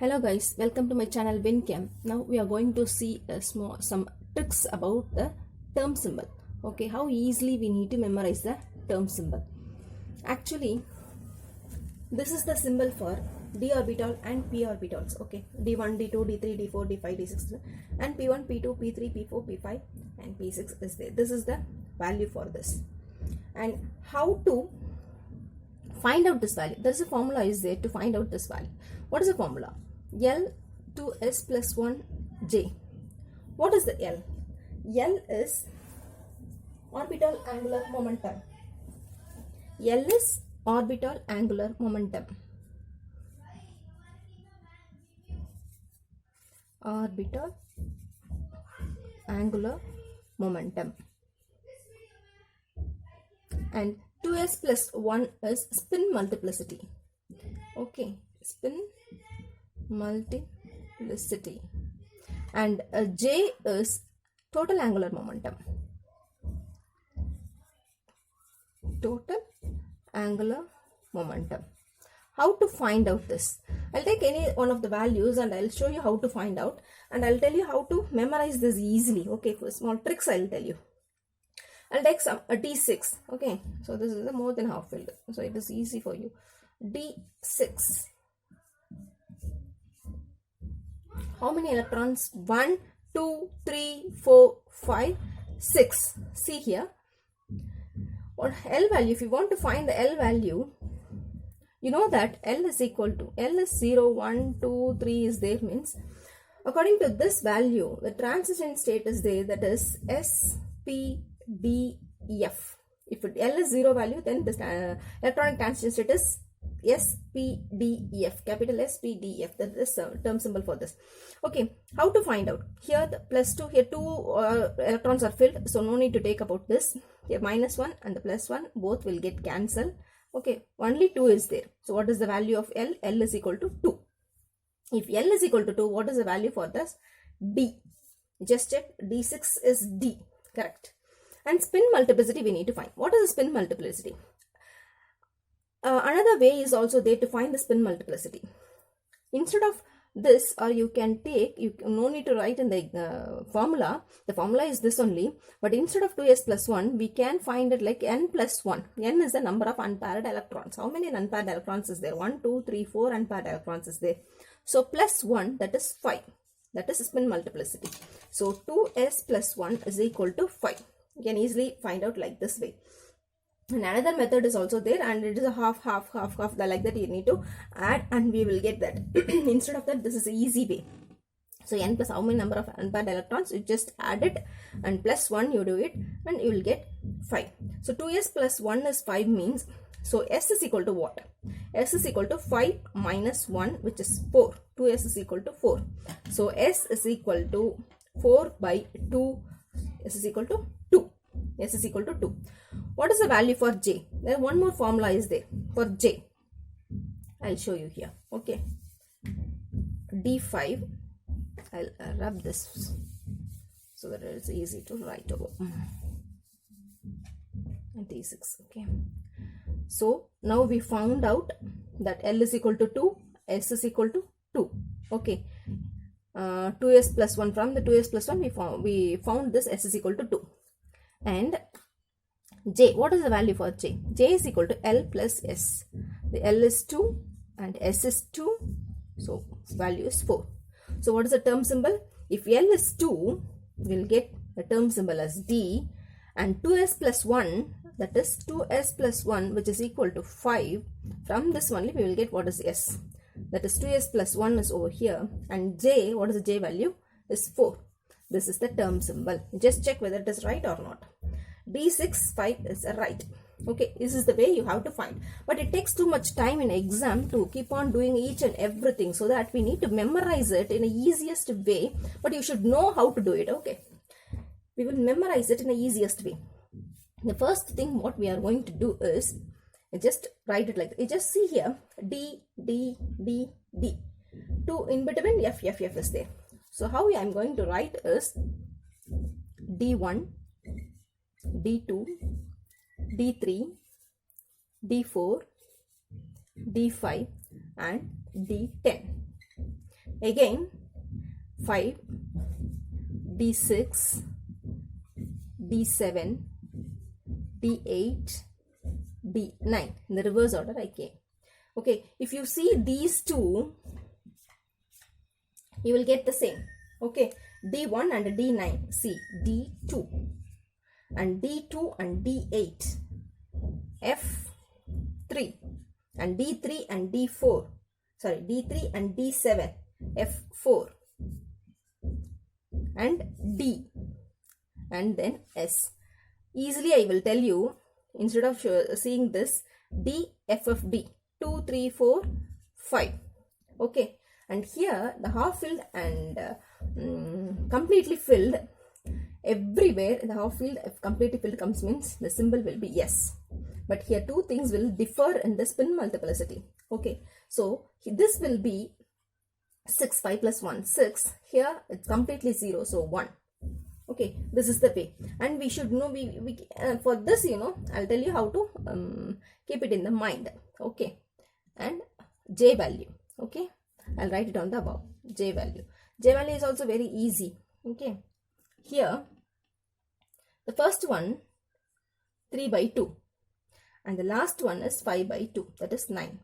Hello guys, welcome to my channel WinCam. Now we are going to see some tricks about the term symbol. Okay, how easily we need to memorize the term symbol. Actually, this is the symbol for d orbital and p orbitals. Okay, d1, d2, d3, d4, d5, d6, and p1, p2, p3, p4, p5, and p6 is there. This is the value for this. And how to find out this value? There is a formula is there to find out this value. What is the formula? L to S plus 1 J. What is the L? L is orbital angular momentum. L is orbital angular momentum. Orbital angular momentum. And 2s plus 1 is spin multiplicity. Okay, spin multiplicity. And J is total angular momentum. Total angular momentum. How to find out this? I'll take any one of the values and I'll show you how to find out, and I'll tell you how to memorize this easily. Okay, for small tricks I'll tell you. I'll take a D6. Okay, so this is the more than half filled, so it is easy for you. D6. How many electrons? 1, 2, 3, 4, 5, 6. See here. What L value? If you want to find the L value, you know that L is equal to L is 0, 1, 2, 3 is there, means according to this value, the transition state is there, that is S, P, D, F. If L is 0 value, then this electronic transition state is S, P, D, F. Capital S, P, D, F. That is term symbol for this. Okay, how to find out? Here the plus 2, here 2 electrons are filled, so no need to take about this. Here minus 1 and the plus 1 both will get cancelled. Okay, only 2 is there. So what is the value of L? L is equal to 2. If L is equal to 2, what is the value for this? D. Just check. D6 is D. Correct. And spin multiplicity we need to find. What is the spin multiplicity? Another way is also there to find the spin multiplicity. Instead of this, or you can take, you no need to write in the formula. The formula is this only, but instead of 2s plus 1, we can find it like n plus 1. N is the number of unpaired electrons. How many unpaired electrons is there? 1, 2, 3, 4 unpaired electrons is there. So plus 1, that is 5. That is spin multiplicity. So 2s plus 1 is equal to 5. You can easily find out like this way. And another method is also there, and it is a half, like that you need to add, and we will get that. Instead of that, this is an easy way. So n plus how many number of unpaired electrons, you just add it, and plus 1 you do it, and you will get 5. So 2s plus 1 is 5 means, so s is equal to what? S is equal to 5 minus 1, which is 4. 2s is equal to 4. So s is equal to 4 by 2. S is equal to 2. S is equal to 2. What is the value for J? Then one more formula is there for J. I'll show you here. Okay. D5. I'll rub this so that it's easy to write over. And D6. Okay. So now we found out that L is equal to 2, S is equal to 2. Okay. 2s plus 1, from the 2s plus 1 we found this S is equal to 2. And J, what is the value for J? J is equal to L plus S. The L is 2 and S is 2. So value is 4. So what is the term symbol? If L is 2, we'll get the term symbol as D, and 2s plus 1, that is 2s plus 1, which is equal to 5. From this only we will get what is S. That is 2s plus 1 is over here, and J, what is the J value? Is 4. This is the term symbol. Just check whether it is right or not. D6, 5 is right. Okay, this is the way you have to find. But it takes too much time in exam to keep on doing each and everything, so that we need to memorize it in the easiest way. But you should know how to do it. Okay, we will memorize it in the easiest way. The first thing what we are going to do is just write it like that. You just see here D, D, D, D. 2 in between, F, F, F is there. So how I am going to write is D1, D2, D3, D4, D5 and D10. Again 5, D6, D7, D8, D9. In the reverse order I came. Okay, if you see these two, you will get the same. Okay, D1 and D9. See, D2 and D2 and D8, F3, and D3 and D4. Sorry, D3 and D7, F4, and D, and then S. Easily I will tell you, instead of seeing this, D, F of D, 2, 3, 4, 5. Okay, and here the half filled and completely filled, everywhere the half filled, if completely filled comes, means the symbol will be yes. But here two things will differ in the spin multiplicity. Okay, so this will be 6, 5 plus 1, 6. Here it's completely 0, so 1. Okay, this is the way, and we should know, for this, I'll tell you how to keep it in the mind. Okay, and J value. Okay, I'll write it on the above. J value is also very easy. Okay, here the first one 3 by 2 and the last one is 5 by 2, that is 9.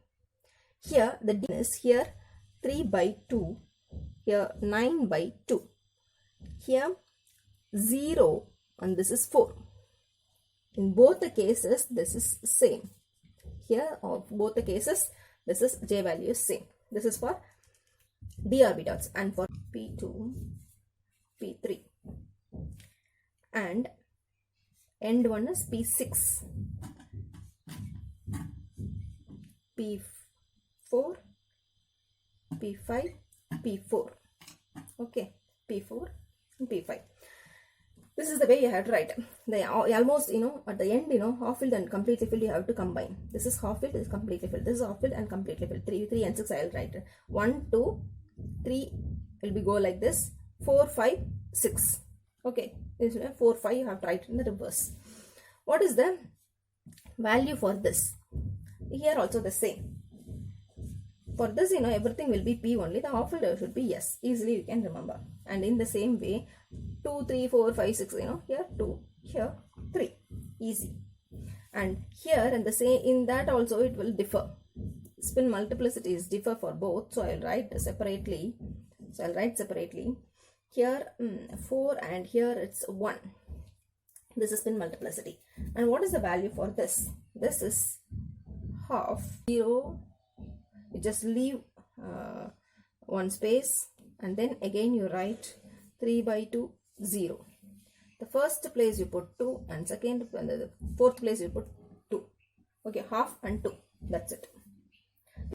Here the D is here 3 by 2, here 9 by 2, here 0, and this is 4. In both the cases this is same. Here of both the cases this is J value is same. This is for d orbitals and for P2, P3, and end one is P6, P4, P5, P4. Okay, P4 and P5. This is the way you have to write. They almost, at the end, half filled and completely filled you have to combine. This is half filled, this is completely filled. This is half filled and completely filled. 3 and 6 I will write. 1, 2, 3 will be go like this. 4, 5, 6. Okay, this is 4, 5 you have to write in the reverse. What is the value for this? Here also the same. For this, everything will be P only. The half filled should be yes. Easily you can remember. And in the same way, 2, 3, 4, 5, 6, here 2, here 3. Easy. And here and the same, in that also it will differ. Spin multiplicities differ for both. So I'll write separately. Here 4 and here it's 1. This is spin multiplicity. And what is the value for this? This is half 0. You just leave one space and then again you write 3 by 2, 0. The first place you put 2 and the fourth place you put 2. Okay, half and 2. That's it.